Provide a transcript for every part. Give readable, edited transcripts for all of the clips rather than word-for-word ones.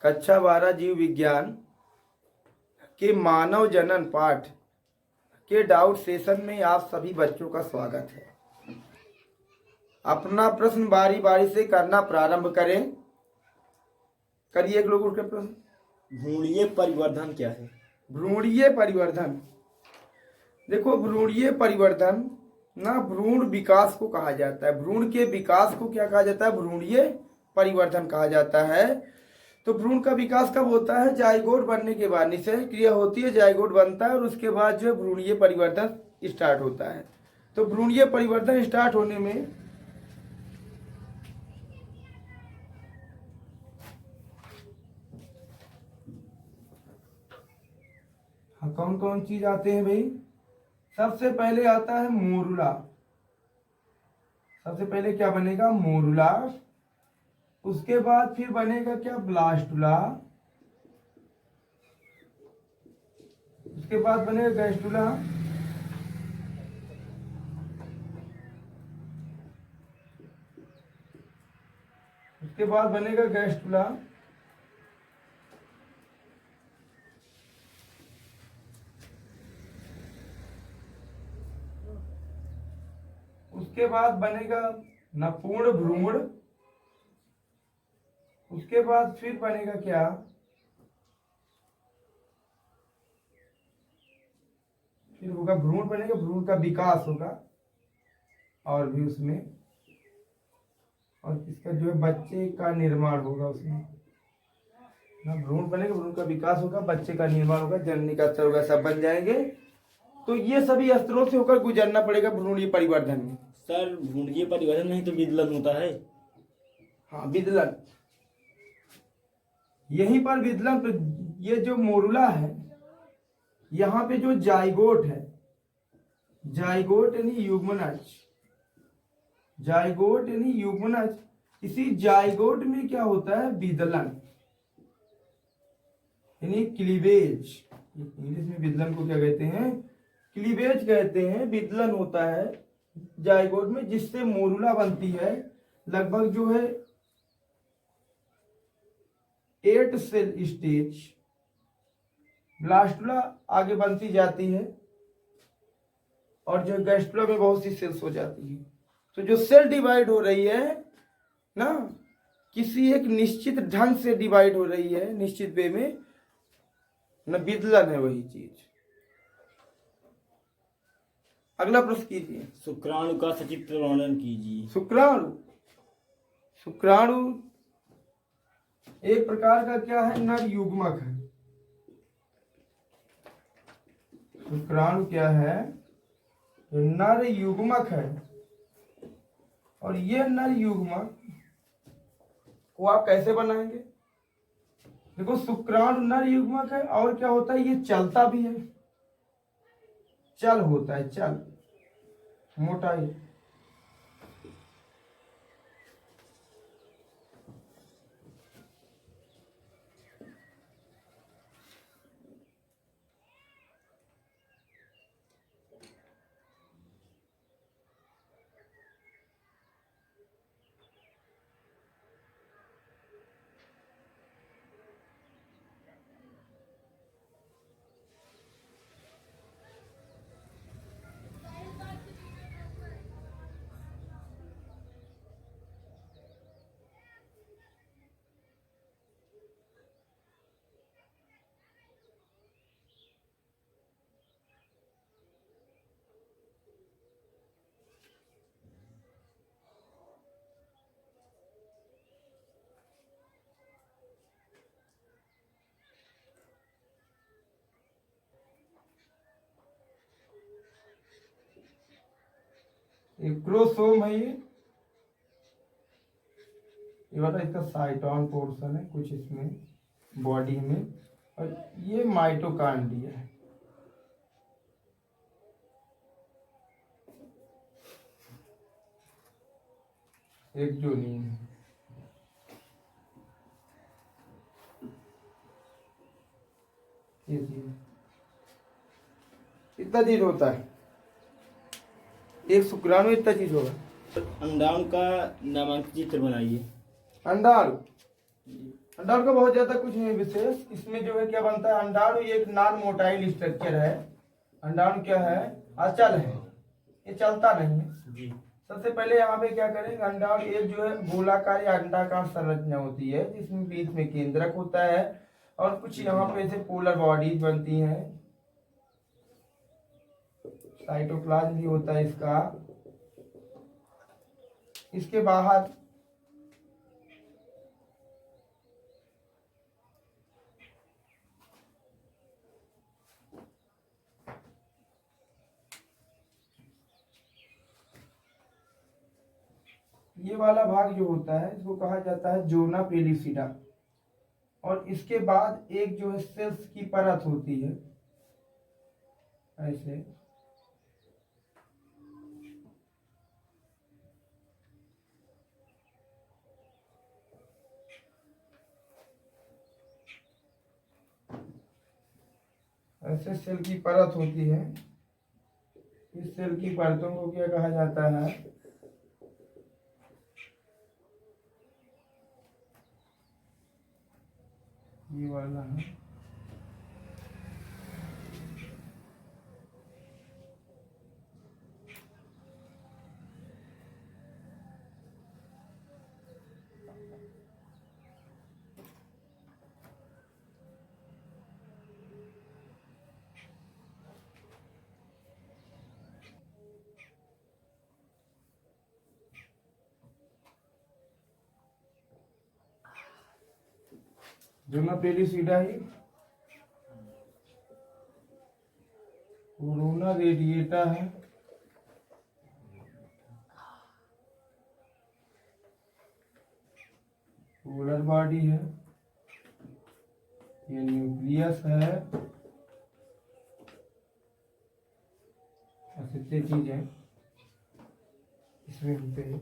कक्षा 12 जीव विज्ञान के मानव जनन पाठ के डाउट सेशन में आप सभी बच्चों का स्वागत है। अपना प्रश्न बारी बारी से करना प्रारंभ करें। करिए एक लोग उठकर प्रश्न। भ्रूणीय परिवर्धन क्या है? भ्रूणीय परिवर्धन, देखो भ्रूणीय परिवर्धन ना भ्रूण विकास को कहा जाता है। भ्रूण के विकास को क्या कहा जाता है? भ्रूणीय परिवर्धन कहा जाता है। तो भ्रूण का विकास कब होता है? जाइगोट बनने के बाद। निषेचन क्रिया होती है, जाइगोट बनता है और उसके बाद जो है भ्रूणीय परिवर्तन स्टार्ट होता है। तो भ्रूणीय परिवर्तन स्टार्ट होने में कौन कौन चीज आते हैं भाई? सबसे पहले आता है मोरुला। सबसे पहले क्या बनेगा? मोरुला। उसके बाद फिर बनेगा क्या? ब्लास्टुला। उसके बाद बनेगा गैस्टुला। उसके बाद बनेगा गैस्टुला। उसके बाद बनेगा नपूर्ण भ्रूण। उसके बाद फिर बनेगा क्या? फिर होगा भ्रूण बनेगा, भ्रूण का विकास होगा और भी उसमें, और इसका जो है बच्चे का निर्माण होगा उसमें ना। भ्रूण बनेगा, भ्रूण का विकास होगा, बच्चे का निर्माण होगा, जननी का स्तर होगा, सब बन जाएंगे। तो ये सभी स्तरों से होकर गुजरना पड़ेगा भ्रूणीय परिवर्धन में। सर भ्रूणीय परिवर्तन नहीं तो विदलन होता है। हाँ विदलन, यहीं पर विदलन पे ये जो मोरुला है, यहाँ पे जो जाइगोट है, जाइगोट यानी युग्मनज, जाइगोट यानी युग्मनज, इसी जाइगोट में क्या होता है? विदलन यानी क्लीवेज। इंग्लिश में विदलन को क्या कहते हैं? क्लीवेज कहते हैं। विदलन होता है जाइगोट में, जिससे मोरुला बनती है। लगभग जो है 8 सेल स्टेज। ब्लास्टुला आगे बनती जाती है और जो गैस्टुला में बहुत सी सेल्स हो जाती है। तो जो सेल डिवाइड हो रही है ना, किसी एक निश्चित ढंग से डिवाइड हो रही है, निश्चित वे में न, विदलन है वही चीज। अगला प्रश्न कीजिए। शुक्राणु का सचित्र वर्णन कीजिए। शुक्राणु, शुक्राणु एक प्रकार का क्या है? नर युग्मक है। शुक्राणु क्या है? नर युग्मक है। और ये नर युग्मक को आप कैसे बनाएंगे? देखो शुक्राणु नर युग्मक है और क्या होता है? ये चलता भी है, चल होता है, चल, मोटाई। क्रोमोसोम है ये वाला इसका साइटोन पोर्शन है कुछ इसमें बॉडी में, और ये माइटोकांड्रिया है। एक जोनिन है। इतना चीज होता है, एक शुक्राणु इतना चीज होगा। अंडाणु का नामांकित चित्र बनाइए। अंडाणु, अंडाणु का बहुत ज्यादा कुछ नहीं विशेष, इसमें जो है क्या बनता है, अंडाणु ये एक नॉन मोटाइल स्ट्रक्चर है। अंडाणु क्या है, अचल है, ये चलता नहीं है। जी। सबसे पहले यहाँ पे क्या करेंगे, अंडाणु एक जो है गोलाकार या अंडाकार संरचना होती है जिसमें बीच में केंद्रक होता है और कुछ यहाँ पे ऐसे पोलर बॉडीज बनती हैं। साइटोप्लाज्म भी होता है इसका। इसके बाहर ये वाला भाग जो होता है इसको कहा जाता है जोना पेलिसिडा। और इसके बाद एक जो है सेल्स की परत होती है ऐसे, ऐसे सेल की परत होती है। इस सेल की परतों को क्या कहा जाता है, ये वाला है जोना पेलिसिडा ही, कोरोना रेडिएटा है, पोलर बॉडी है, ये न्यूक्लियस है, ऐसे चीज है इसमें होते हैं।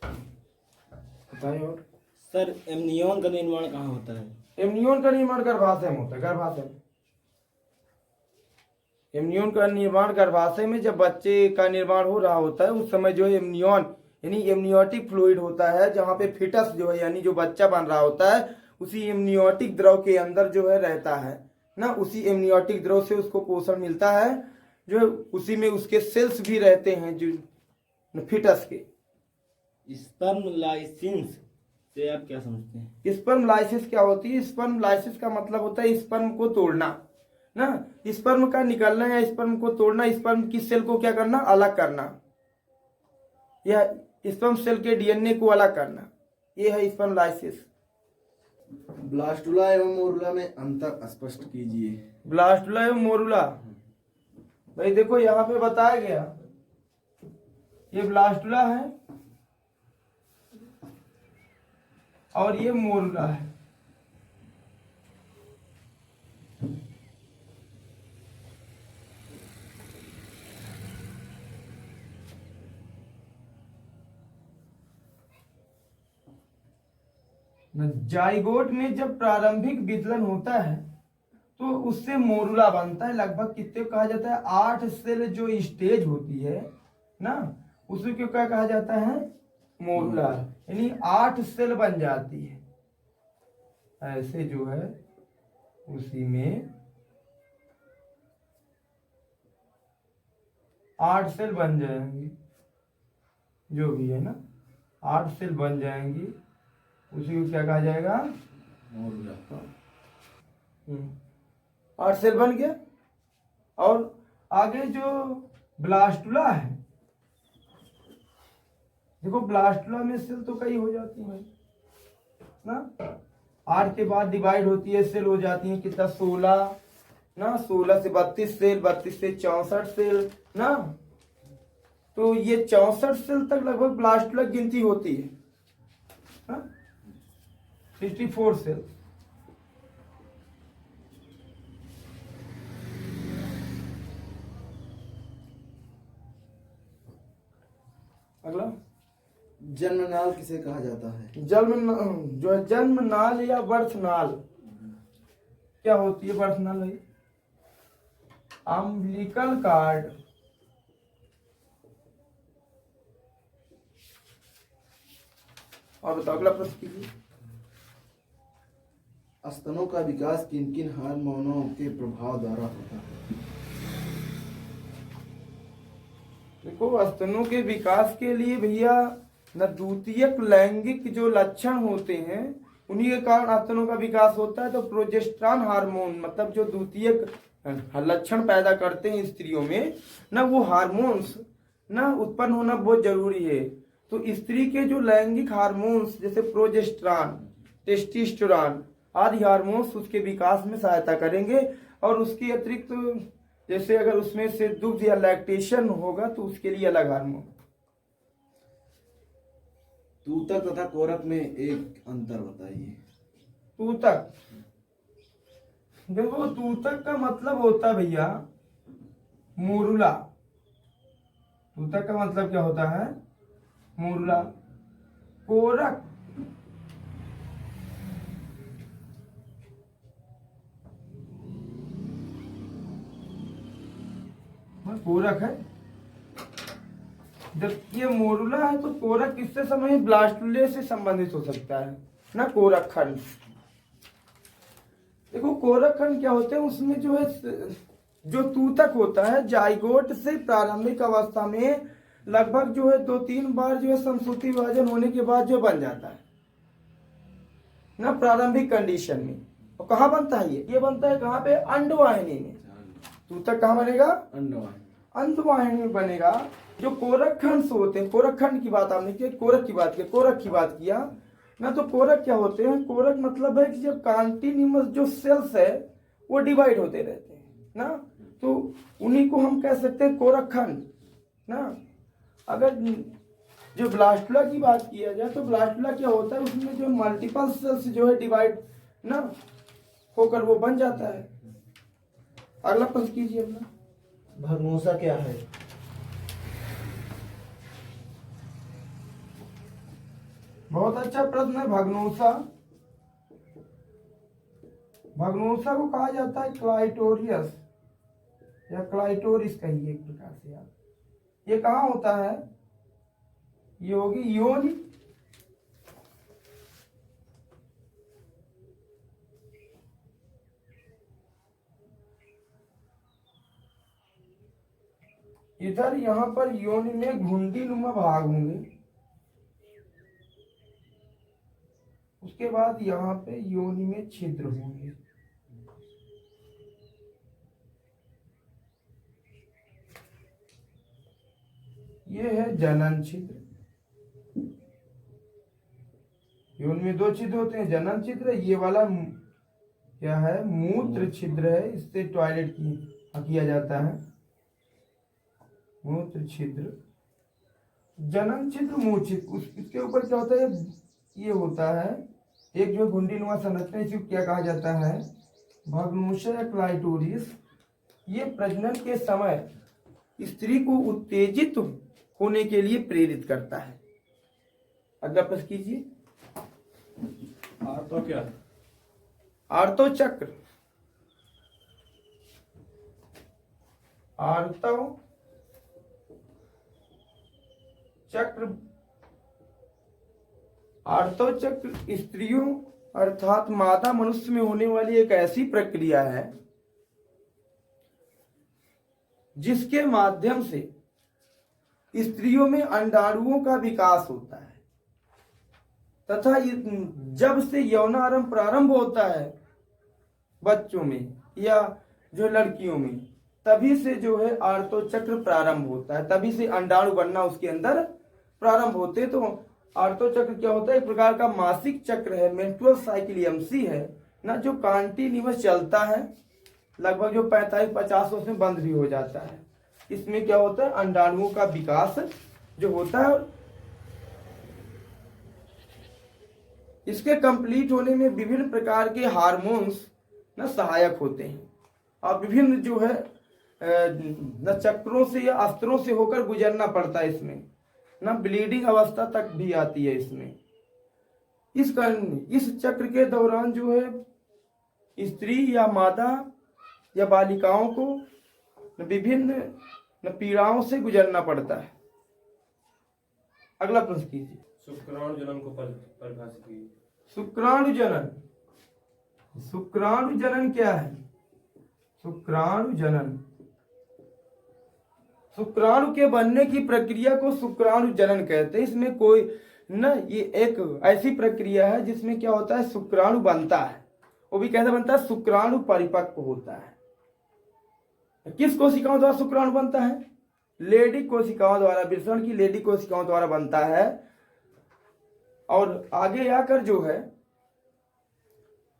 बताइए और। सर एमनियॉन का निर्माण कहाँ होता है? एमनियॉन का निर्माण गर्भाशय में होता है, गर्भाशय में। एमनियॉन का निर्माण गर्भाशय में जब बच्चे का निर्माण हो रहा होता है उस समय जो है एमनियॉन यानी एमनियोटिक फ्लूइड होता है, जहाँ पे फिटस जो है यानी जो बच्चा बन रहा होता है उसी एमनियोटिक द्रव के अंदर जो है रहता है ना। उसी एमनियोटिक द्रव से उसको पोषण मिलता है, जो उसी में उसके सेल्स भी रहते हैं जो फिटस के। स्पर्म लाइसिस से आप क्या समझते हैं? स्पर्म लाइसिस क्या होती है? स्पर्म लाइसिस का मतलब होता है स्पर्म को तोड़ना ना, स्पर्म का निकलना या स्पर्म को तोड़ना, स्पर्म की सेल को क्या करना, अलग करना, या स्पर्म सेल के डीएनए को अलग करना, ये है स्पर्म लाइसिस। ब्लास्टुला एवं मोरुला में अंतर स्पष्ट कीजिए। ब्लास्टुला एवं मोरुला, भाई देखो यहाँ पे बताया गया, ये ब्लास्टुला है और ये मोरुला है। जाइगोट में जब प्रारंभिक विदलन होता है तो उससे मोरुला बनता है। लगभग कितने कहा जाता है, 8 सेल जो स्टेज होती है ना, उसे क्यों क्या कहा जाता है, मोरुला, यानी 8 सेल बन जाती है। ऐसे जो है उसी में 8 सेल बन जाएंगी, जो भी है ना 8 सेल बन जाएंगी, उसी को क्या कहा जाएगा, मोरुला। 8 सेल बन गया। और आगे जो ब्लास्टुला है, देखो ब्लास्टुला में सेल तो कई हो जाती है ना, 8 के बाद डिवाइड होती है, सेल हो जाती है कितना, 16 ना, 16 से 32 सेल, 32 से 64 सेल ना। तो ये 64 सेल तक लगभग ब्लास्टुला गिनती होती है ना? 64 सेल। अगला, जन्मनाल किसे कहा जाता है? जो है जन्म नाल या बर्थ नाल, क्या होती है बर्थ नाल भाई? अम्बिलिकल कार्ड, और बताओ अगला प्रश्न कीजिए। स्तनों का विकास किन किन हार्मोनों के प्रभाव द्वारा होता है? देखो, स्तनों के विकास के लिए भैया न द्वितीयक लैंगिक जो लक्षण होते हैं उन्हीं के कारण स्तनों का विकास होता है। तो प्रोजेस्टेरॉन हार्मोन मतलब जो द्वितीयक लक्षण पैदा करते हैं स्त्रियों में, ना वो हार्मोन्स ना उत्पन्न होना बहुत जरूरी है। तो स्त्री के जो लैंगिक हार्मोन्स जैसे प्रोजेस्टेरॉन, टेस्टोस्टेरोन आदि हार्मोन्स उसके विकास में सहायता करेंगे। और उसके अतिरिक्त जैसे अगर उसमें से दुग्ध या लैक्टेशन होगा तो उसके लिए अलग हार्मोन। तूतक तथा कोरक में एक अंतर बताइए। तूतक, देखो तूतक का मतलब होता है भैया मोरुला। तूतक का मतलब क्या होता है? मोरुला। कोरक कोरक है। जब ये मोरुला है तो कोरक किससे संबंधित? ब्लास्टुले से संबंधित हो सकता है ना, कोरक खंड। देखो कोरक खंड क्या होते हैं, उसमें जो है जो तूतक होता है जाइगोट से प्रारंभिक अवस्था में लगभग जो है 2-3 बार जो है संसूति विभाजन होने के बाद जो बन जाता है ना प्रारंभिक कंडीशन में। और कहाँ बनता है ये बनता है कहाँ पे? अंडवाहिनी में। तूतक कहाँ बनेगा? अंडवाहिनी। अंडवाहिनी में बनेगा। जो कोरक खंड होते हैं, कोरक खंड की बात आपने की, कोरक की बात किया ना, तो कोरक क्या होते हैं? कोरक मतलब है कि जब कॉन्टिन्यूअस जो सेल्स है वो डिवाइड होते रहते हैं ना, तो उन्हीं को हम कह सकते हैं कोरक खंड ना। अगर जो ब्लास्टुला की बात किया जाए तो ब्लास्टुला क्या होता है, उसमें जो मल्टीपल सेल्स जो है डिवाइड ना होकर वो बन जाता है। अगला प्रश्न कीजिए अपना। भगमूसा क्या है? बहुत अच्छा प्रश्न है। भगनूसा को कहा जाता है क्लाइटोरियस या क्लाइटोरिस कहिए एक प्रकार से आप। ये कहाँ होता है? ये होगी योनि। इधर यहाँ पर योनि में घुंडी नुमा भाग होंगे, उसके बाद यहाँ पे योनि में छिद्र होंगे। ये है जनन छिद्र। योनि में 2 छिद्र होते हैं, जनन छिद्र। ये वाला क्या है? मूत्र छिद्र है, इससे टॉयलेट किया जाता है। मूत्र छिद्र, जनन छिद्र, मूत्र छिद्र। इसके ऊपर क्या होता है? ये होता है एक जो घुंडीनुमा संरचना, इसे क्या कहा जाता है? भगनूसा या क्लाइटोरिस। ये प्रजनन के समय स्त्री को उत्तेजित होने के लिए प्रेरित करता है। अगला प्रश्न कीजिए। आर्तो क्या? आर्तो चक्र। आर्तव चक्र, आर्तव चक्र स्त्रियों अर्थात मादा मनुष्य में होने वाली एक ऐसी प्रक्रिया है जिसके माध्यम से स्त्रियों में अंडाणुओं का विकास होता है तथा जब से यौनारंभ प्रारंभ होता है बच्चों में या जो लड़कियों में, तभी से जो है आर्तो चक्र प्रारंभ होता है, तभी से अंडाणु बनना उसके अंदर प्रारंभ होते। तो आर्तो चक्र क्या होता है? एक प्रकार का मासिक चक्र है, मेंस्ट्रुअल साइकिल एमसी है ना, जो कंटिन्यूअस चलता है लगभग जो 45-50 वर्ष में बंद भी हो जाता है। इसमें क्या होता है? अंडाणुओं का विकास जो होता है, इसके कंप्लीट होने में विभिन्न प्रकार के हार्मोन्स ना सहायक होते हैं और विभिन्न जो है न चक्रों से या अस्त्रों से होकर गुजरना पड़ता है। इसमें ना ब्लीडिंग अवस्था तक भी आती है। इसमें इस चक्र के दौरान जो है स्त्री या मादा या बालिकाओं को विभिन्न पीड़ाओं से गुजरना पड़ता है। अगला प्रश्न कीजिए। शुक्राणु जनन को परिभाषित कीजिए। शुक्राणु जनन, शुक्राणु जनन क्या है? शुक्राणु जनन, शुक्राणु के बनने की प्रक्रिया को शुक्राणु जनन कहते हैं। इसमें कोई ना, ये एक ऐसी प्रक्रिया है जिसमें क्या होता है, शुक्राणु बनता है। वो भी कैसे बनता है? शुक्राणु परिपक्व होता है। किस कोशिकाओं द्वारा शुक्राणु बनता है? लेडी कोशिकाओं द्वारा, वृषण की लेडी कोशिकाओं द्वारा बनता है। और आगे आकर जो है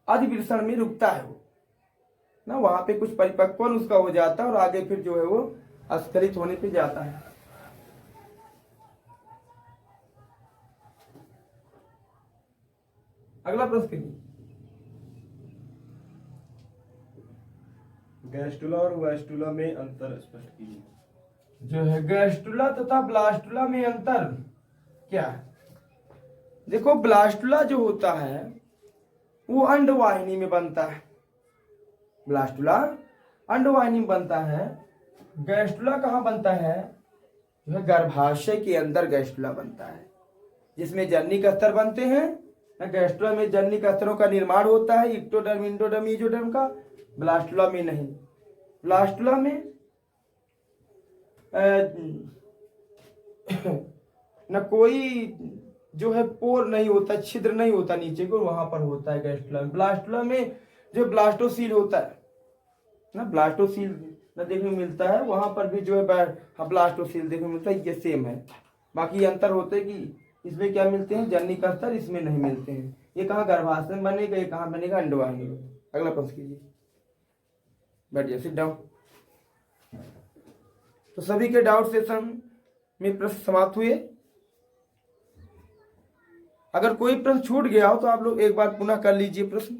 अधिवृषण में रुकता है वो ना, वहां पे कुछ परिपक्वन उसका हो जाता है और आगे फिर जो है वो अस्खलित होने पे जाता है। अगला प्रश्न करिए। गैस्ट्रुला और वास्टुला में अंतर स्पष्ट कीजिए। जो है गैस्ट्रुला तथा ब्लास्टुला में अंतर क्या है? देखो, ब्लास्टुला जो होता है वो अंडवाहिनी में बनता है। ब्लास्टुला अंडवाहिनी में बनता है। गैस्ट्रुला कहाँ बनता है? जो है गर्भाशय के अंदर गैस्ट्रुला बनता है, जिसमें जननी का स्तर बनते हैं ना। गैस्ट्रुला में जननी का स्तरों का निर्माण होता है, इक्टोडर्म, इंडोडर्म, मीजोडर्म का। ब्लास्टुला में नहीं। ब्लास्टुला में न कोई जो है पोर नहीं होता, छिद्र नहीं होता नीचे को, वहां पर होता है गैस्ट्रुला में। ब्लास्टुला में जो ब्लास्टोसील होता है ना, ब्लास्टोसील ना देखने को मिलता है, वहां पर भी जो है ब्लास्टोसील देखने को मिलता है। ये सेम है, बाकी अंतर होते हैं कि इसमें क्या मिलते हैं, जननी का स्तर, इसमें नहीं मिलते हैं। ये कहाँ गर्भाशय में बनेगा, ये कहाँ बनेगा, अंडवाहिनी में। अगला प्रश्न कीजिए, बैठिए, सिट डाउन। तो सभी के डाउट सेशन में प्रश्न समाप्त हुए। अगर कोई प्रश्न छूट गया हो तो आप लोग एक बार पुनः कर लीजिए प्रश्न।